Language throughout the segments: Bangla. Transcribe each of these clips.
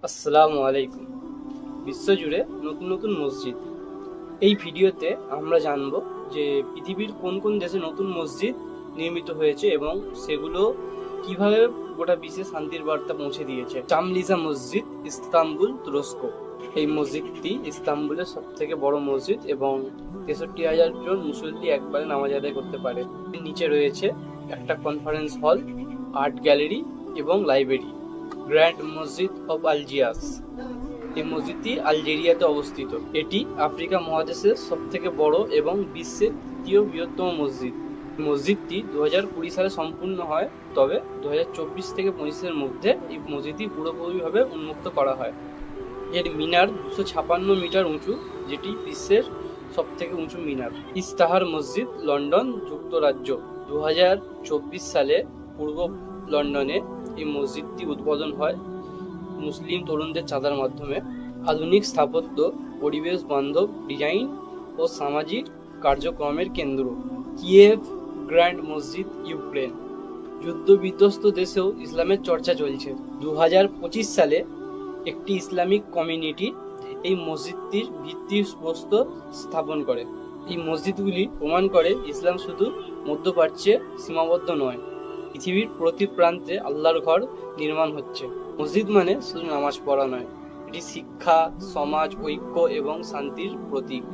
আসসালামু আলাইকুম। বিশ্বজুড়ে নতুন নতুন মসজিদ। এই ভিডিওতে আমরা জানব যে পৃথিবীর কোন কোন দেশে নতুন মসজিদ নির্মিত হয়েছে এবং সেগুলো কিভাবে গোটা বিশ্বে শান্তির বার্তা পৌঁছে দিয়েছে। চামলিজা মসজিদ, ইস্তাম্বুল, তুরস্ক। এই মসজিদটি ইস্তাম্বুলের সব থেকে বড় মসজিদ এবং 63,000 জন মুসল্লি একবারে নামাজ আদায় করতে পারে। নিচে রয়েছে একটা কনফারেন্স হল, আর্ট গ্যালারি এবং লাইব্রেরি। গ্র্যান্ড মসজিদ অফ আলজিয়ার্স। এই মসজিদটি আলজেরিয়াতে অবস্থিত। এটি আফ্রিকা মহাদেশের সবথেকে বড় এবং বিশ্বের তৃতীয় বৃহত্তম মসজিদ। মসজিদটি 2020 সালে সম্পূর্ণ হয়, তবে 2024 থেকে 25-এর মধ্যে এই মসজিদটি পুরোপুরিভাবে উন্মুক্ত করা হয়। এর মিনার 256 মিটার উঁচু, যেটি বিশ্বের সবথেকে উঁচু মিনার। ইস্তাহার মসজিদ, লন্ডন, যুক্তরাজ্য। 2024 সালে পূর্ব লন্ডনে এই মসজিদটি উদ্বোধন হয় মুসলিম তরুণদের চাঁদার মাধ্যমে। আধুনিক স্থাপত্য, পরিবেশ বান্ধব ডিজাইন ও সামাজিক কার্যক্রমের কেন্দ্র। কিয়েভ গ্র্যান্ড মসজিদ, ইউক্রেন। যুদ্ধ বিধ্বস্ত দেশেও ইসলামের চর্চা চলছে। 2025 সালে একটি ইসলামিক কমিউনিটি এই মসজিদটির ভিত্তিপ্রস্তর স্থাপন করে। এই মসজিদগুলি প্রমাণ করে ইসলাম শুধু মধ্যপ্রাচ্যে সীমাবদ্ধ নয়, পৃথিবীর প্রতি প্রান্তে আল্লাহর ঘর নির্মাণ হচ্ছে। মসজিদ মানে শুধু নামাজ পড়া নয়, এটি শিক্ষা, সমাজ, ঐক্য এবং শান্তির প্রতীক।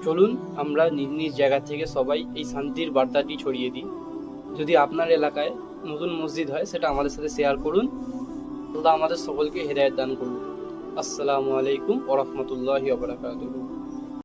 চলুন আমরা নিজ নিজ জায়গা থেকে সবাই এই শান্তির বার্তাটি ছড়িয়ে দিই। যদি আপনার এলাকায় নতুন মসজিদ হয়, সেটা আমাদের সাথে শেয়ার করুন। আল্লাহ আমাদের সকলকে হেদায়েত দান করুন। আসসালামু আলাইকুম ওয়া রাহমাতুল্লাহি ওয়া বারাকাতুহু।